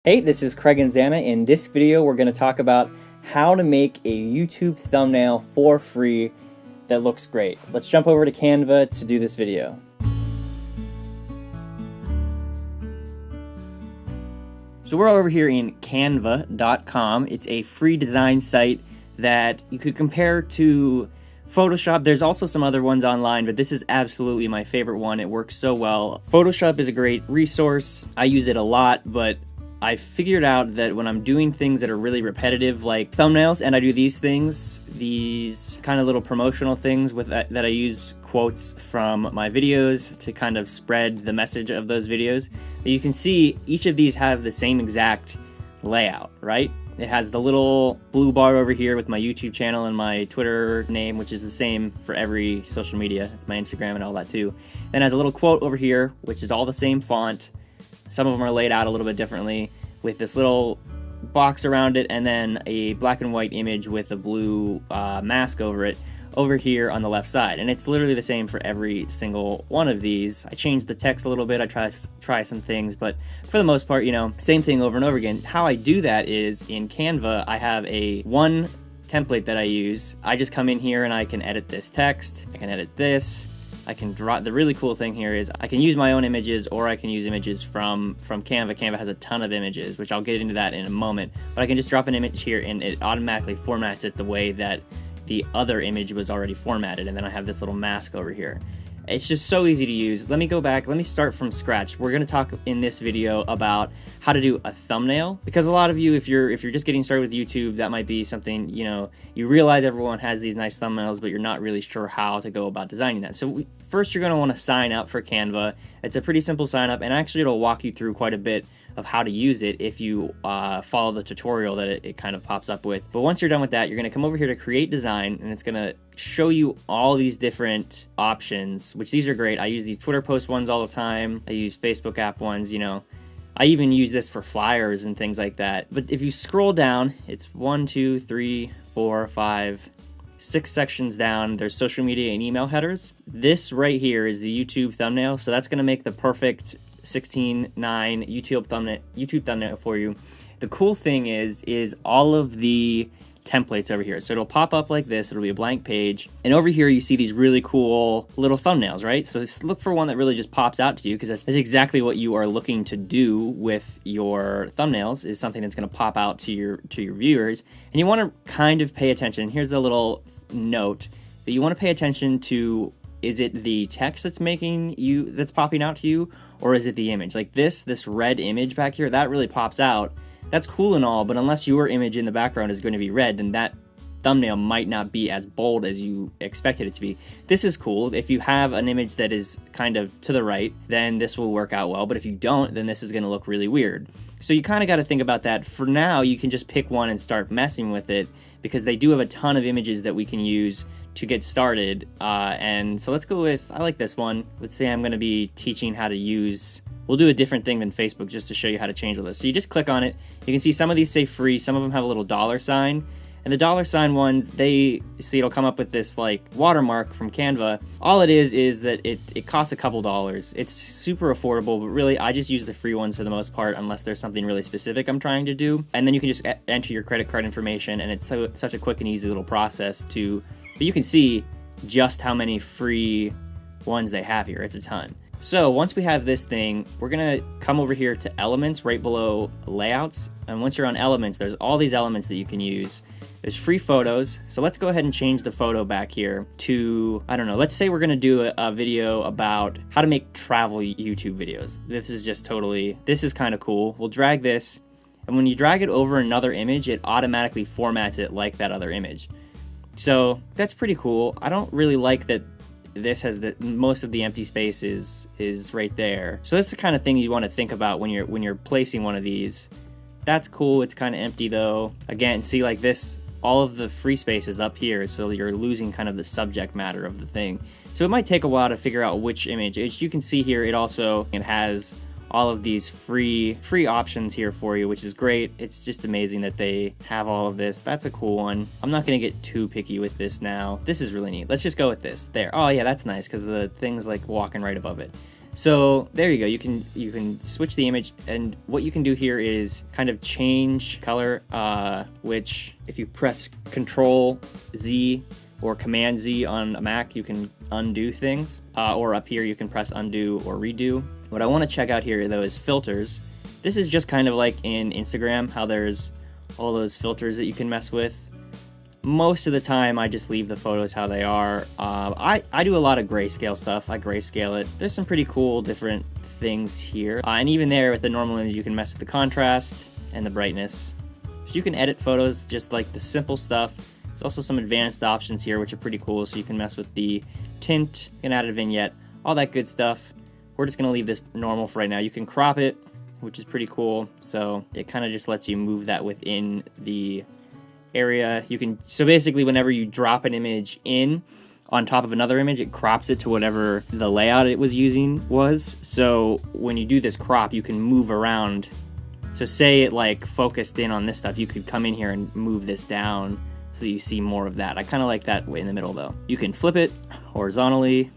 Hey, this is Craig Inzana. In this video, we're going to talk about how to make a YouTube thumbnail for free that looks great. Let's jump over to Canva to do this video. So we're over here in canva.com. It's a free design site that you could compare to Photoshop. There's also some other ones online, but this is absolutely my favorite one. It works so well. Photoshop is a great resource. I use it a lot, but I figured out that when I'm doing things that are really repetitive, like thumbnails, and I do these things, these kind of little promotional things with that I use quotes from my videos to kind of spread the message of those videos. You can see each of these have the same exact layout, right? It has the little blue bar over here with my YouTube channel and my Twitter name, which is the same for every social media. It's my Instagram and all that too. Then it has a little quote over here, which is all the same font. Some of them are laid out a little bit differently with this little box around it, and then a black and white image with a blue mask over it over here on the left side. And it's literally the same for every single one of these. I changed the text a little bit. I try some things, but for the most part, you know, same thing over and over again. How I do that is in Canva, I have one template that I use. I just come in here and I can edit this text. I can edit this. I can draw. The really cool thing here is I can use my own images, or I can use images from Canva. Canva has a ton of images, which I'll get into that in a moment. But I can just drop an image here and it automatically formats it the way that the other image was already formatted. And then I have this little mask over here. It's just so easy to use. Let me go back. Let me start from scratch. We're going to talk in this video about how to do a thumbnail, because a lot of you, if you're just getting started with YouTube, that might be something, you know, you realize everyone has these nice thumbnails, but you're not really sure how to go about designing that. So first, you're going to want to sign up for Canva. It's a pretty simple sign up, and actually it'll walk you through quite a bit of how to use it if you follow the tutorial that it kind of pops up with. But once you're done with that, you're going to come over here to create design, and it's going to show you all these different options, which these are great. I use these Twitter post ones all the time. I use Facebook app ones, you know. I even use this for flyers and things like that. But if you scroll down, it's 1, 2, 3, 4, 5, 6 sections down. There's social media and email headers. This right here is the YouTube thumbnail, so that's going to make the perfect 16:9 YouTube thumbnail for you. The cool thing is all of the templates over here. So it'll pop up like this. It'll be a blank page, and over here you see these really cool little thumbnails, right? So look for one that really just pops out to you, because that's exactly what you are looking to do with your thumbnails, is something that's going to pop out to your viewers. And you want to kind of pay attention. Here's a little note that you want to pay attention to. Is it the text that's popping out to you, or is it the image? Like this red image back here, that really pops out. That's cool and all, but unless your image in the background is going to be red, then that thumbnail might not be as bold as you expected it to be. This is cool. If you have an image that is kind of to the right, then this will work out well, but if you don't, then this is going to look really weird. So you kind of got to think about that. For now, you can just pick one and start messing with it, because they do have a ton of images that we can use to get started. And so let's go with, I like this one. Let's say I'm going to be teaching how to use, we'll do a different thing than Facebook just to show you how to change all this. So you just click on it. You can see some of these say free. Some of them have a little $sign. And the $sign ones, it'll come up with this like watermark from Canva. All it is that it costs a couple dollars. It's super affordable, but really I just use the free ones for the most part, unless there's something really specific I'm trying to do. And then you can just enter your credit card information, and it's such a quick and easy little process but you can see just how many free ones they have here. It's a ton. So once we have this thing, we're gonna come over here to elements right below layouts. And once you're on elements, there's all these elements that you can use. There's free photos. So let's go ahead and change the photo back here to, I don't know, let's say we're gonna do a video about how to make travel YouTube videos. This is kind of cool. We'll drag this, and when you drag it over another image, it automatically formats it like that other image. So that's pretty cool. I don't really like that this has most of the empty space is right there. So that's the kind of thing you want to think about when you're placing one of these. That's cool. It's kind of empty though. Again, see, like this, all of the free space is up here, so you're losing kind of the subject matter of the thing. So it might take a while to figure out which image. As you can see here, it has all of these free options here for you, which is great. It's just amazing that they have all of this. That's a cool one. I'm not gonna get too picky with this now. This is really neat. Let's just go with this. There. Oh yeah, that's nice, because the thing's like walking right above it. So there you go. You can switch the image, and what you can do here is kind of change color, which if you press Control Z or Command Z on a Mac, you can undo things, or up here you can press undo or redo. What I want to check out here though is filters. This is just kind of like in Instagram, how there's all those filters that you can mess with. Most of the time I just leave the photos how they are. I do a lot of grayscale stuff. I grayscale it. There's some pretty cool different things here. And even there with the normal image, you can mess with the contrast and the brightness. So you can edit photos just like the simple stuff. There's also some advanced options here which are pretty cool. So you can mess with the tint, you can add a vignette, all that good stuff. We're just gonna leave this normal for right now. You can crop it, which is pretty cool. So it kind of just lets you move that within the area. You can, so basically whenever you drop an image in on top of another image, it crops it to whatever the layout it was using was. So when you do this crop, you can move around. So say it like focused in on this stuff, you could come in here and move this down so that you see more of that. I kind of like that way in the middle though. You can flip it horizontally.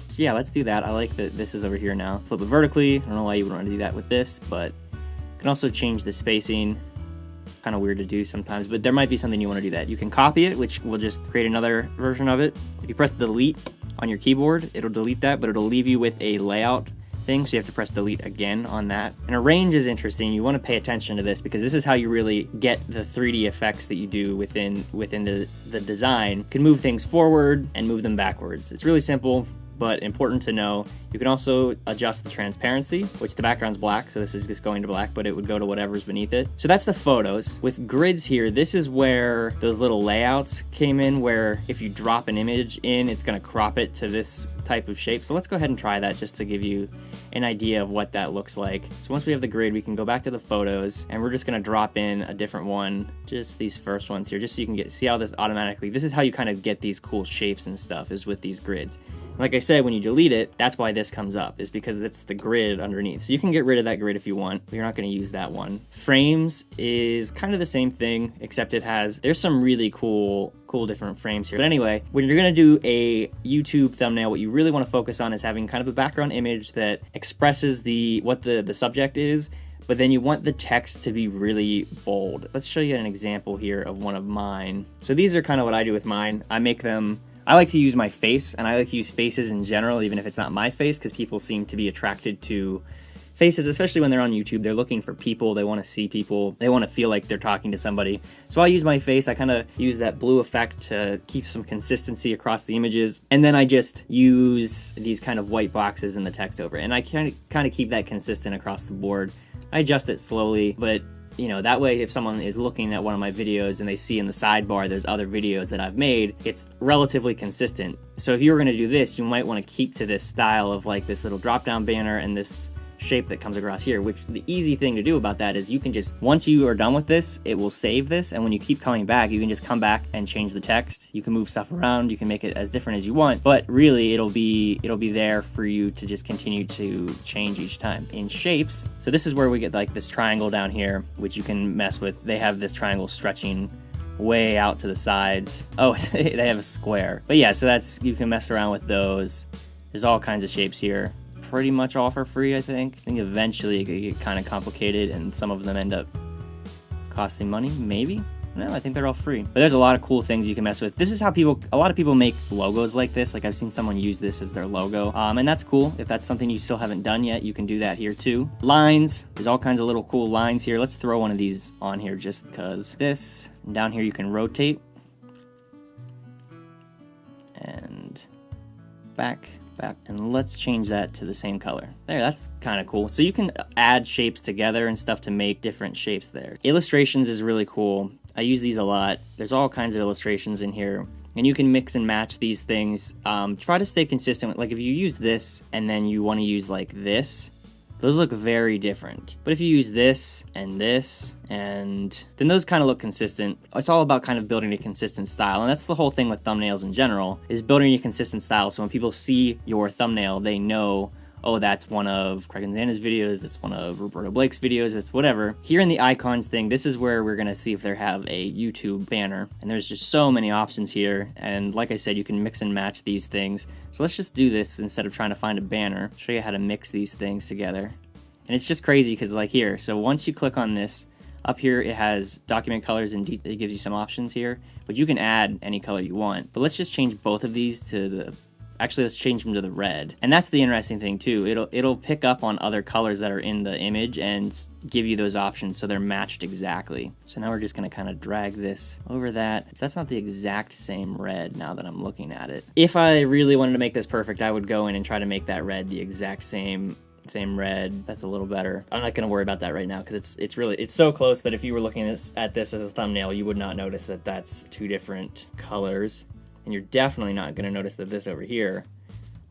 So yeah, let's do that. I like that this is over here now. Flip it vertically. I don't know why you would want to do that with this, but you can also change the spacing. Kind of weird to do sometimes, but there might be something you want to do that. You can copy it, which will just create another version of it. If you press delete on your keyboard, it'll delete that, but it'll leave you with a layout thing, so you have to press delete again on that. And arrange is interesting. You want to pay attention to this because this is how you really get the 3D effects that you do within the design. You can move things forward and move them backwards. It's really simple, but important to know. You can also adjust the transparency, which the background's black, so this is just going to black, but it would go to whatever's beneath it. So that's the photos. With grids here, this is where those little layouts came in, where if you drop an image in, it's gonna crop it to this type of shape. So let's go ahead and try that just to give you an idea of what that looks like. So once we have the grid, we can go back to the photos, and we're just gonna drop in a different one, just these first ones here, just so you can see how this automatically, this is how you kind of get these cool shapes and stuff, is with these grids. Like I said, when you delete it, that's why this comes up, is because it's the grid underneath. So you can get rid of that grid if you want, but you're not gonna use that one. Frames is kind of the same thing, except there's some really cool different frames here. But anyway, when you're gonna do a YouTube thumbnail, what you really wanna focus on is having kind of a background image that expresses what the subject is, but then you want the text to be really bold. Let's show you an example here of one of mine. So these are kind of what I do with mine. I like to use my face, and I like to use faces in general, even if it's not my face, because people seem to be attracted to faces, especially when they're on YouTube. They're looking for people, they want to see people, they want to feel like they're talking to somebody. So I use my face. I kind of use that blue effect to keep some consistency across the images, and then I just use these kind of white boxes in the text over it, and I kind of keep that consistent across the board. I adjust it slowly, but you know, that way if someone is looking at one of my videos and they see in the sidebar there's other videos that I've made, it's relatively consistent. So if you were going to do this, you might want to keep to this style of like this little drop down banner and this shape that comes across here, which the easy thing to do about that is you can just, once you are done with this, it will save this, and when you keep coming back, you can just come back and change the text. You can move stuff around, you can make it as different as you want, but really it'll be there for you to just continue to change each time. In shapes, so this is where we get like this triangle down here, which you can mess with. They have this triangle stretching way out to the sides. Oh, they have a square. But yeah, so you can mess around with those. There's all kinds of shapes here. Pretty much all for free, I think. I think eventually it could get kind of complicated and some of them end up costing money, maybe? No, I think they're all free. But there's a lot of cool things you can mess with. This is how a lot of people make logos like this. Like I've seen someone use this as their logo. And that's cool. If that's something you still haven't done yet, you can do that here too. Lines, there's all kinds of little cool lines here. Let's throw one of these on here just because this. And down here you can rotate. And back, and let's change that to the same color. There, that's kind of cool. So you can add shapes together and stuff to make different shapes there. Illustrations is really cool. I use these a lot. There's all kinds of illustrations in here, and you can mix and match these things. Try to stay consistent. Like if you use this and then you want to use like this, those look very different. But if you use this, and then those kind of look consistent. It's all about kind of building a consistent style. And that's the whole thing with thumbnails in general, is building a consistent style. So when people see your thumbnail, they know, oh, that's one of Craig Inzana's videos, that's one of Roberto Blake's videos, that's whatever. Here in the icons thing, this is where we're gonna see if they have a YouTube banner. And there's just so many options here. And like I said, you can mix and match these things. So let's just do this instead of trying to find a banner. Show you how to mix these things together. And it's just crazy because like here, so once you click on this, up here it has document colors and it gives you some options here, but you can add any color you want. But let's just change both of these to the, actually let's change them to the red. And that's the interesting thing too, it'll pick up on other colors that are in the image and give you those options so they're matched exactly. So now we're just gonna kind of drag this over that. So that's not the exact same red now that I'm looking at it. If I really wanted to make this perfect, I would go in and try to make that red the exact same red. That's a little better. I'm not going to worry about that right now because it's so close that if you were looking at this as a thumbnail, you would not notice that that's two different colors, and you're definitely not going to notice that this over here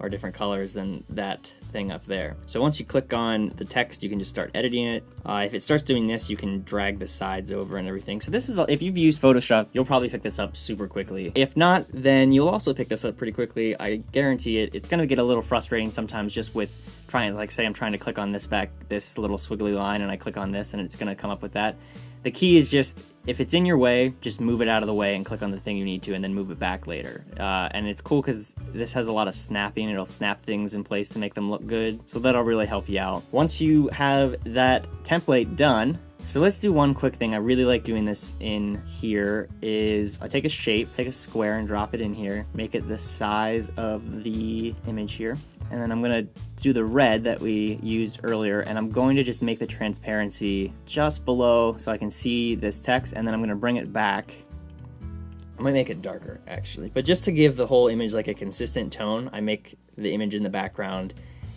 are different colors than that thing up there. So once you click on the text, you can just start editing it. If it starts doing this, you can drag the sides over and everything. So this is, if you've used Photoshop, you'll probably pick this up super quickly. If not, then you'll also pick this up pretty quickly. I guarantee it. It's gonna get a little frustrating sometimes just with trying, like say I'm trying to click on this little squiggly line and I click on this and it's gonna come up with that. The key is just, if it's in your way, just move it out of the way and click on the thing you need to and then move it back later. And it's cool because this has a lot of snapping. It'll snap things in place to make them look good. So that'll really help you out. Once you have that template done, so let's do one quick thing. I really like doing this in here is I take a shape, take a square and drop it in here, make it the size of the image here. And then I'm gonna do the red that we used earlier, and I'm going to just make the transparency just below so I can see this text, and then I'm gonna bring it back. I might make it darker actually, but just to give the whole image like a consistent tone, I make the image in the background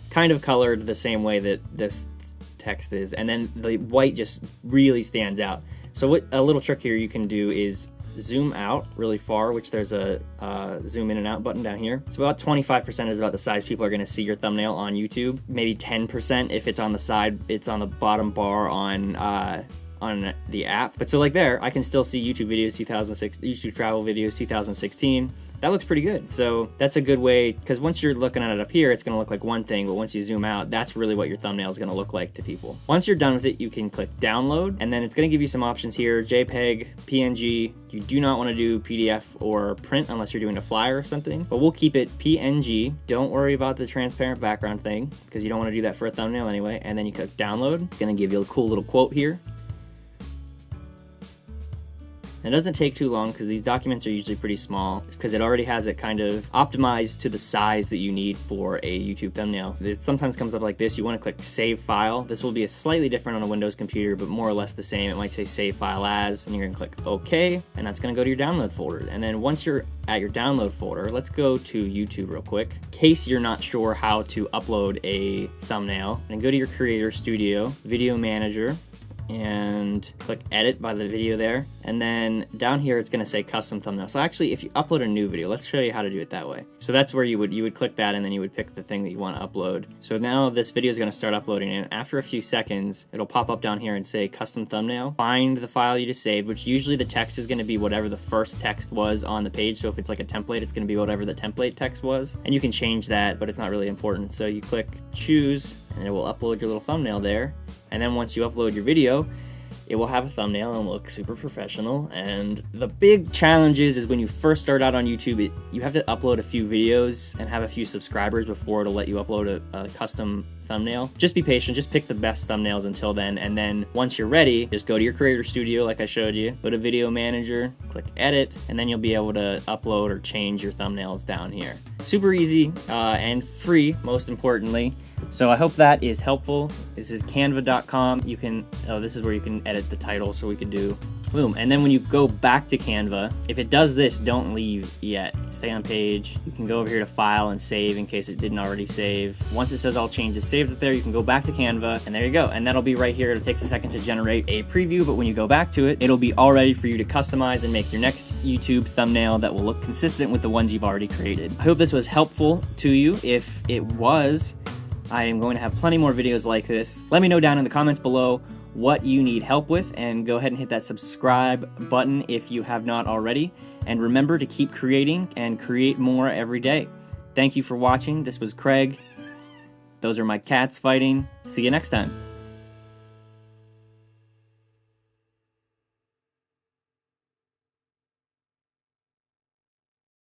kind of colored the same way that this text is, and then the white just really stands out. So what a little trick here you can do is zoom out really far, which there's a zoom in and out button down here. So about 25% is about the size people are going to see your thumbnail on YouTube. Maybe 10% if it's on the side, it's on the bottom bar on the app. But so like there, I can still see YouTube videos 2006, YouTube travel videos 2016. That looks pretty good. So that's a good way, because once you're looking at it up here, it's going to look like one thing, but once you zoom out, that's really what your thumbnail is going to look like to people. Once you're done with it, you can click download, and then it's going to give you some options here: JPEG, PNG. You do not want to do PDF or print unless you're doing a flyer or something, but we'll keep it PNG. Don't worry about the transparent background thing because you don't want to do that for a thumbnail anyway. And then you click download. It's going to give you a cool little quote here. It doesn't take too long because these documents are usually pretty small because it already has it kind of optimized to the size that you need for a YouTube thumbnail. It sometimes comes up like this. You want to click save file. This will be a slightly different on a Windows computer, but more or less the same. It might say save file as, and you're going to click OK, and that's going to go to your download folder. And then once you're at your download folder, let's go to YouTube real quick. In case you're not sure how to upload a thumbnail, and go to your Creator Studio, Video Manager, and click edit by the video there, and then down here it's going to say custom thumbnail. So actually, if you upload a new video, let's show you how to do it that way. So that's where you would click that, and then you would pick the thing that you want to upload. So now this video is going to start uploading, and after a few seconds it'll pop up down here and say custom thumbnail. Find the file you just saved, which usually the text is going to be whatever the first text was on the page. So if it's like a template, it's going to be whatever the template text was, and you can change that, but it's not really important. So you click choose, and it will upload your little thumbnail there. And then once you upload your video, it will have a thumbnail and look super professional. And the big challenge is when you first start out on YouTube, you have to upload a few videos and have a few subscribers before it'll let you upload a custom thumbnail. Just be patient, just pick the best thumbnails until then, and then once you're ready, just go to your Creator Studio like I showed you, go to Video Manager, click Edit, and then you'll be able to upload or change your thumbnails down here. Super easy and free, most importantly. So I hope that is helpful. This is canva.com. You can, this is where you can edit the title, so we could do boom. And then when you go back to Canva, if it does this, don't leave yet. Stay on page. You can go over here to file and save in case it didn't already save. Once it says all changes saved it there, you can go back to Canva, and there you go. And that'll be right here. It takes a second to generate a preview, but when you go back to it, it'll be all ready for you to customize and make your next YouTube thumbnail that will look consistent with the ones you've already created. I hope this was helpful to you. If it was, I am going to have plenty more videos like this. Let me know down in the comments below what you need help with, and go ahead and hit that subscribe button if you have not already. And remember to keep creating and create more every day. Thank you for watching. This was Craig. Those are my cats fighting. See you next time.